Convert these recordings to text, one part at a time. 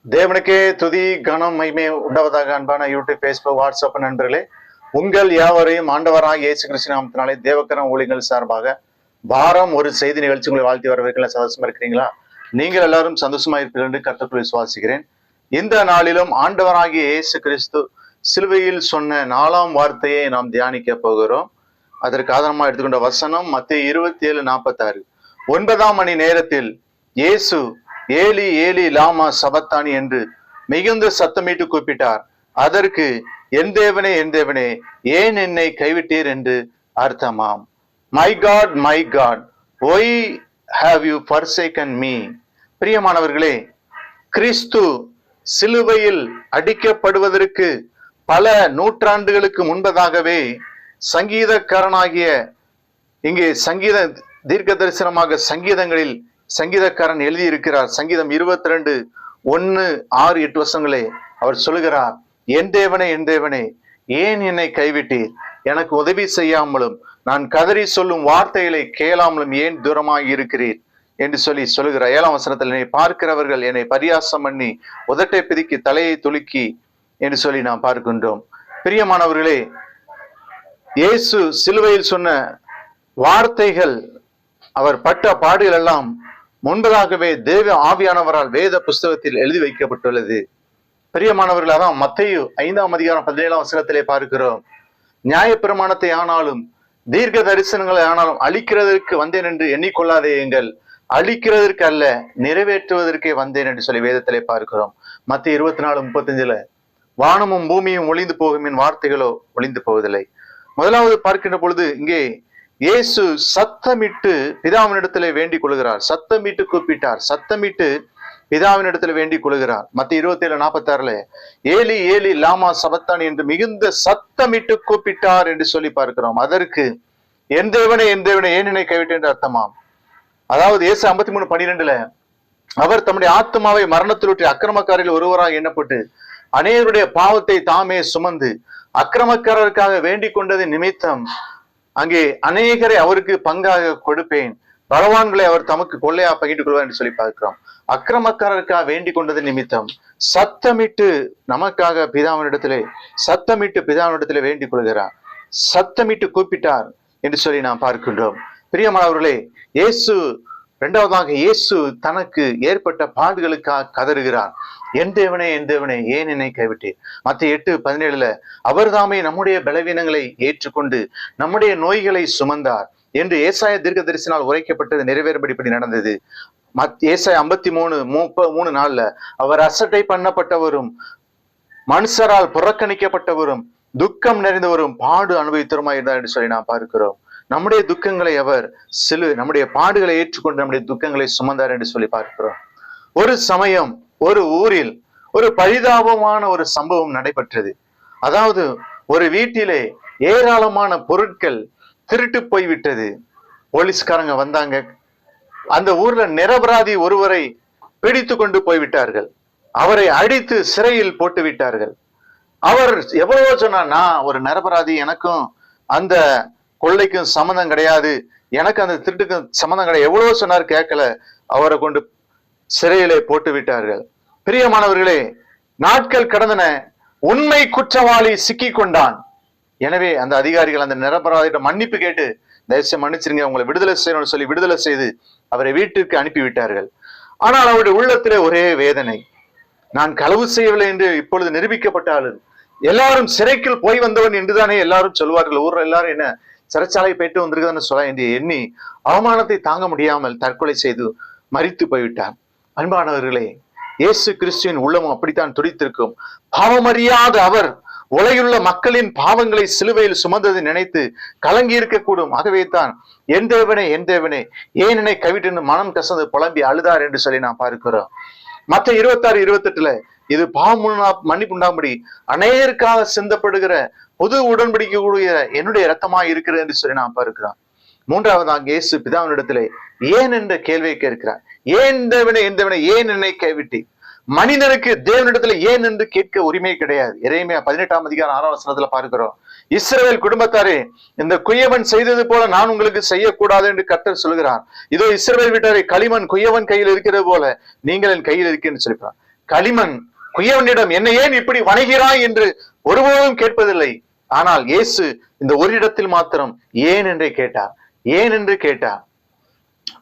தேவனுக்கே துதி கனம் மகிமை உண்டாவதாக. அன்பான யூடியூப், பேஸ்புக், வாட்ஸ்அப் நண்பர்களே, உங்கள் யாவரையும் ஆண்டவராக இயேசு கிறிஸ்து நாமத்தினாலே தேவக்கரம் ஊழியர்கள் சார்பாக வாரம் ஒரு செய்தி நிகழ்ச்சி உங்களை வாழ்த்தி வரவேற்கல. சந்தோஷமா இருக்கிறீங்களா? நீங்கள் எல்லாரும் சந்தோஷமா இருப்பீர்கள் என்று கர்த்தருக்குள் விசுவாசிக்கிறேன். இந்த நாளிலும் ஆண்டவராகிய இயேசு கிறிஸ்து சிலுவையில் சொன்ன 4ஆம் வார்த்தையை நாம் தியானிக்க போகிறோம். அதற்கு ஆதாரமாக எடுத்துக்கொண்ட வசனம் மத்தேயு 27:46. 9ஆம் மணி நேரத்தில் இயேசு ஏலி ஏலி லாமா சபத்தானி என்று மிகுந்த சத்தமிட்டு கூப்பிட்டார். அதற்கு என் தேவனே என் தேவனே ஏன் என்னை கைவிட்டீர் என்று அர்த்தமாம். My God why have you forsaken me. பிரியமானவர்களே, கிறிஸ்து சிலுவையில் அடிக்கப்படுவதற்கு பல நூற்றாண்டுகளுக்கு முன்பதாகவே சங்கீதக்காரனாகிய இங்கே சங்கீத தீர்க்க தரிசனமாக சங்கீதங்களில் சங்கீதக்காரன் எழுதியிருக்கிறார். சங்கீதம் 22:1-6-8 அவர் சொல்லுகிறார், என் தேவனே என் தேவனே ஏன் என்னை கைவிட்டீர்? எனக்கு உதவி செய்யாமலும் நான் கதறி சொல்லும் வார்த்தைகளை கேளாமலும் ஏன் தூரமாகி இருக்கிறீர் என்று சொல்லுகிறார். 7ஆம் வசனத்தில், என்னை பார்க்கிறவர்கள் என்னை பரியாசம் பண்ணி உதட்டை பிதுக்கி தலையை துலுக்கி என்று சொல்லி நாம் பார்க்கின்றோம். பிரியமானவர்களே, இயேசு சிலுவையில் சொன்ன வார்த்தைகள், அவர் பட்ட பாடுகள் எல்லாம் முன்பதாகவே தேவ ஆவியானவரால் வேத புஸ்தகத்தில் எழுதி வைக்கப்பட்டுள்ளது. பிரியமானவர்கள், அதான் மத்தேயு 5:17 பார்க்கிறோம். நியாயப்பிரமாணத்தை ஆனாலும் தீர்க்க தரிசனங்களை ஆனாலும் அழிக்கிறதற்கு வந்தேன் என்று எண்ணிக்கொள்ளாதேயுங்கள், அழிக்கிறதற்கு அல்ல நிறைவேற்றுவதற்கே வந்தேன் என்று சொல்லி வேதத்திலே பார்க்கிறோம். மத்தேயு 24:35, வானமும் பூமியும் ஒளிந்து போகும், என் வார்த்தைகளோ ஒளிந்து போவதில்லை. முதலாவது பார்க்கின்ற பொழுது இங்கே இயேசு சத்தமிட்டு பிதாவினிடத்திலே வேண்டிக் கொள்கிறார். சத்தமிட்டு கூப்பிட்டார், சத்தமிட்டு பிதாவினிடத்தில் வேண்டிக் கொள்கிறார். மத்தேயு 27:46, ஏலி ஏலி லாமா சபத்தானி என்று மிகுந்த சத்தமிட்டு கூப்பிட்டார் என்று சொல்லி பார்க்கிறோம். அதற்கு என் தேவனே ஏன் என்னை கைவிட்டேன் என்று அர்த்தமாம். அதாவது இயேசு 53:12 அவர் தம்முடைய ஆத்மாவை மரணத்திலுற்றி அக்கிரமக்காரில் ஒருவராக எண்ணப்பட்டு அநேகருடைய பாவத்தை தாமே சுமந்து அக்கிரமக்காரருக்காக வேண்டிக் கொண்டது நிமித்தம் அங்கே அநேகரை அவருக்கு பங்காக கொடுப்பேன், பலவான்களை அவர் தமக்கு கொள்ளையா பகிட்டுக் கொள்வார் என்று சொல்லி பார்க்கிறோம். அக்கிரமக்காரருக்காக வேண்டிக் கொண்டது நிமித்தம் சத்தமிட்டு நமக்காக பிதாவினிடத்திலே வேண்டிக் கொள்கிறார். சத்தமிட்டு கூப்பிட்டார் என்று சொல்லி நாம் பார்க்கின்றோம். பிரியமானவர்களே, இரண்டாவதாக இயேசு தனக்கு ஏற்பட்ட பாடுகளுக்காக கதறுகிறார். என் தேவனே ஏன் என்னை கைவிட்டீர்? மத்தேயு 8:17 அவர் தாமே நம்முடைய பலவீனங்களை ஏற்றுக்கொண்டு நம்முடைய நோய்களை சுமந்தார் என்று ஏசாயா தீர்க்க தரிசனால் உரைக்கப்பட்டது நிறைவேறும்படி நடந்தது. ஏசாயா 53:3 அவர் அசட்டை பண்ணப்பட்டவரும் மனுஷரால் புறக்கணிக்கப்பட்டவரும் துக்கம் நிறைந்தவரும் பாடு அனுபவித்தவருமாய் இருந்தார் என்று சொல்லி நாம் பார்க்கிறோம். நம்முடைய துக்கங்களை அவர் நம்முடைய பாடுகளை ஏற்றுக்கொண்டு நம்முடைய துக்கங்களை சுமந்தார் என்று சொல்லி பார்க்கிறோம். ஒரு சமயம் ஒரு ஊரில் ஒரு பரிதாபமான ஒரு சம்பவம் நடைபெற்றது. அதாவது ஒரு வீட்டிலே ஏராளமான பொருட்கள் திருட்டு போய்விட்டது. போலீஸ்காரங்க வந்தாங்க. அந்த ஊர்ல நிரபராதி ஒருவரை பிடித்து கொண்டு போய்விட்டார்கள். அவரை அடித்து சிறையில் போட்டு விட்டார்கள். அவர் எவ்வளவோ சொன்னார், நான் ஒரு நிரபராதி, எனக்கும் அந்த கொள்ளைக்கும் சம்மந்தம் கிடையாது, எனக்கு அந்த திருட்டுக்கும் சம்மந்தம் கிடையாது, எவ்வளவோ சொன்னார், கேட்கல. அவரை கொண்டு சிறையிலே போட்டு விட்டார்கள். பிரியமானவர்களே, நாட்கள் கடந்தன. உண்மை குற்றவாளி சிக்கி கொண்டான். எனவே அந்த அதிகாரிகள் அந்த நிரபராதியிட்ட மன்னிப்பு கேட்டு, தயவுசெய்து மன்னிச்சிருங்க, உங்களை விடுதலை செய்யணும்னு சொல்லி விடுதலை செய்து அவரை வீட்டிற்கு அனுப்பிவிட்டார்கள். ஆனால் அவருடைய உள்ளத்திலே ஒரே வேதனை. நான் களவு செய்யவில்லை என்று இப்பொழுது நிரூபிக்கப்பட்டாலும் எல்லாரும் சிறைக்குள் போய் வந்தவன் என்றுதானே எல்லாரும் சொல்வார்கள். ஊர்ல எல்லாரும் என்ன சிறைச்சாலை போயிட்டு வந்திருக்குதான்னு சொல்ல என்று எண்ணி அவமானத்தை தாங்க முடியாமல் தற்கொலை செய்து மரித்து போய்விட்டார். அன்பானவர்களே, இயேசு கிறிஸ்துவின் உள்ளமும் அப்படித்தான் துடித்திருக்கும். பாவமறியாத அவர் உலகிலுள்ள மக்களின் பாவங்களை சிலுவையில் சுமந்ததை நினைத்து கலங்கி இருக்கக்கூடும். ஆகவே தான் என் தேவனே ஏன் என்னை கைவிட்டு மனம் கசந்து புலம்பி அழுதார் என்று சொல்லி நாம் பார்க்கிறோம். மத்தேயு 26:28 இது பாவம் மன்னிப்பு உண்டாகும்படி அநேகருக்காக சிந்தப்படுகிற புது உடன்படிக்கை கூடிய என்னுடைய இரத்தமாய் இருக்கிறது என்று சொல்லி நாம் பார்க்கிறோம். மூன்றாவதாக இயேசு பிதாவினிடத்திலே ஏன் என்ற கேள்வியை கேட்கிறார். ஏன் தேவனே ஏன் என்னை கைவிட்டி? மனிதனுக்கு தேவனிடத்துல ஏன் என்று கேட்க உரிமை கிடையாது. எரேமியா 18:6 பார்க்கிறோம். இஸ்ரவேல் குடும்பத்தாரே, இந்த குயவன் செய்தது போல நான் உங்களுக்கு செய்யக்கூடாது என்று கர்த்தர் சொல்கிறார். இதோ இஸ்ரவேல் வீட்டாரை களிமண் குயவன் கையில் இருக்கிறது போல நீங்கள் என் கையில் இருக்கேன்னு சொல்லிப்பார். களிமண் குயவனிடம் என்ன ஏன் இப்படி வணங்குகிறாய் என்று ஒருபோதும் கேட்பதில்லை. ஆனால் இயேசு இந்த ஒரு இடத்தில் மாத்திரம் ஏன் என்றே கேட்டார். ஏன் என்று கேட்டார்.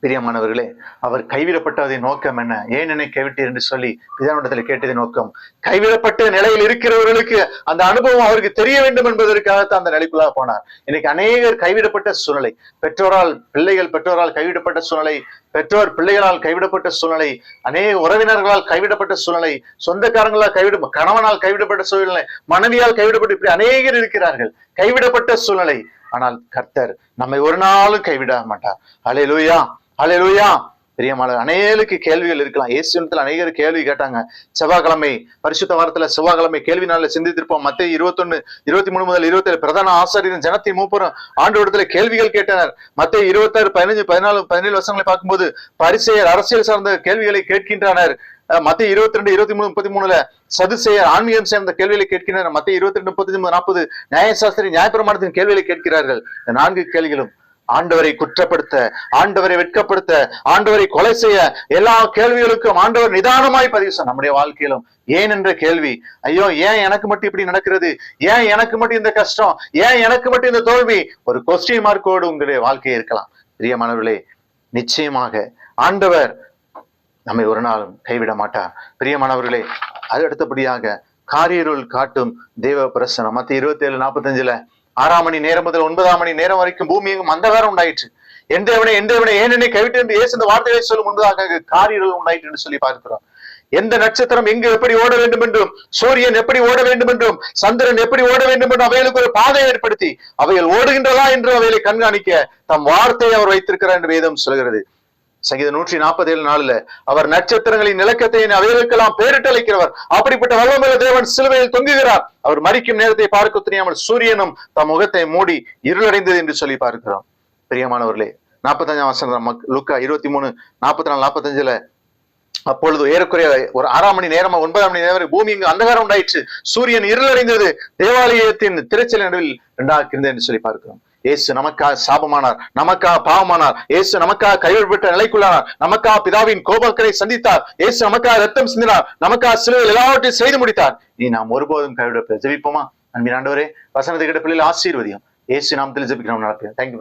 பிரியமானவர்களே, அவர் கைவிடப்பட்டதை நோக்கம் என்ன? ஏன் என்னை கைவிட்டீர் என்று சொல்லி பிதாவிடத்தில் கேட்டதை நோக்கம், கைவிடப்பட்ட நிலையில் இருக்கிறவர்களுக்கு அந்த அனுபவம் அவருக்கு தெரிய வேண்டும் என்பதற்காகத்தான் அந்த நிலைக்குள்ளாக போனார். இன்னைக்கு அநேகர் கைவிடப்பட்ட சூழ்நிலை, பெற்றோரால் கைவிடப்பட்ட சூழ்நிலை, பெற்றோர் பிள்ளைகளால் கைவிடப்பட்ட சூழ்நிலை, அநேக உறவினர்களால் கைவிடப்பட்ட சூழ்நிலை, சொந்தக்காரங்களால் கணவனால் கைவிடப்பட்ட சூழ்நிலை, மனைவியால் கைவிடப்பட்டு, இப்படி அநேகர் இருக்கிறார்கள் கைவிடப்பட்ட சூழ்நிலை. ஆனால் கர்த்தர் நம்மை ஒரு நாளும் கைவிட மாட்டார். அல்லேலூயா, அல்லேலூயா. பிரியமானவர், அநேகருக்கு கேள்விகள் இருக்கலாம். இயேசுவிடத்தில் அநேகர் கேள்வி கேட்டாங்க. செவ்வாய்க்கிழமை, பரிசுத்த வாரத்துல செவ்வாய்க்கிழமை கேள்வி நாளில் சிந்தித்திருப்போம். மத்தேயு 21, 23 முதல் 27 பிரதான ஆசாரியரும் ஜனத்தின் மூப்பரும் ஆண்டவரிடத்துல கேள்விகள் கேட்டனர். மத்தேயு 26, 15, 14, 17 வசனங்களை பார்க்கும்போது பரிசேயர் அரசியல் சார்ந்த கேள்விகளை கேட்கின்றனர். மத்தேயு 22, 23, 33 சதுசேயர் ஆன்மீகம் சேர்ந்த கேள்விகளை கேட்கின்றனர். மத்தேயு 22, 39, 40 நியாயசாஸ்திரி நியாயப்பிரமாணத்தின் கேள்விகளை கேட்கிறார்கள். இந்த 4 கேள்விகளும் ஆண்டவரை குற்றப்படுத்த, ஆண்டவரை வெட்கப்படுத்த, ஆண்டவரை கொலை செய்ய, எல்லா கேள்விகளுக்கும் ஆண்டவர் நிதானமாய் பதிவு செய்ய. நம்முடைய வாழ்க்கையிலும் ஏன் என்ற கேள்வி, ஐயோ ஏன் எனக்கு மட்டும் இப்படி நடக்கிறது, ஏன் எனக்கு மட்டும் இந்த கஷ்டம், ஏன் எனக்கு மட்டும் இந்த தோல்வி, ஒரு கொஸ்டின் மார்க்கோடு உங்களுடைய வாழ்க்கை இருக்கலாம். பிரியமானவர்களே, நிச்சயமாக ஆண்டவர் நம்மை ஒரு நாளும் கைவிட மாட்டார். பிரியமானவர்களே, அது அடுத்தபடியாக காரிருள் காட்டும் தேவ பிரசனம். மத்தேயு 27:45 6 மணி நேரம் முதல் 9 மணி நேரம் வரைக்கும் பூமி எங்கும் அந்தகாரம் உண்டாயிற்று. என் தேவனே ஏன் என்னை கைவிட்டு என்று இயேசு இந்த வார்த்தைகளை சொல்லும் முன்பதாக காரிருள் உண்டாயிற்று என்று சொல்லி பார்க்கிறோம். எந்த நட்சத்திரம் எங்கு எப்படி ஓட வேண்டும் என்றும், சூரியன் எப்படி ஓட வேண்டும் என்றும், சந்திரன் எப்படி ஓட வேண்டும் என்றும் அவைகளுக்கு ஒரு பாதையை ஏற்படுத்தி அவைகள் ஓடுகின்றதா என்று அவைகளை கண்காணிக்க தம் வார்த்தையை அவர் வைத்திருக்கிறார் என்று வேதம் சொல்கிறது. சங்கீதம் 147:4 அவர் நட்சத்திரங்களின் இலக்கத்தை அவைகளுக்கெல்லாம் பேரிட்டளிக்கிறவர். அப்படிப்பட்ட வல்லமையுள்ள தேவன் சிலுவையில் தொங்குகிறார். அவர் மரிக்கும் நேரத்தை பார்க்க தெரியாமல் சூரியனும் தம் முகத்தை மூடி இருளடைந்தது என்று சொல்லி பார்க்கிறோம். பிரியமானவர்களே, 45ஆம் வசனம் லூக்கா 23:44-45 அப்பொழுது ஏறக்குறைய ஒரு 6 மணி நேரம் 9 மணி நேரம் பூமி இங்கு அந்தகாரம் உண்டாயிற்று, சூரியன் இருளடைந்தது, தேவாலயத்தின் திரைச்சல் நடுவில் 2 இருந்தது என்று சொல்லி பார்க்கிறோம். இயேசு நமக்காக சாபமானார், நமக்காக பாவமானார், இயேசு நமக்காக கைவிடப்பட்ட நிலைக்குள்ளானார், நமக்காக பிதாவின் கோபக்கரை சந்தித்தார், இயேசு நமக்காக ரத்தம் சிந்தினார், நமக்காக சிலுவையில் எல்லாவற்றையும் செய்து முடித்தார். நீ நாம் ஒருபோதும் கைவிட ஜெபிப்போமா? அன்பின் ஆண்டவரே, வசனத்தை கேட்ட பிள்ளைகள் ஆசீர்வதியும். இயேசு நாமத்தில் ஜெபிக்கிறோம். நடப்பேன். தேங்க்யூ.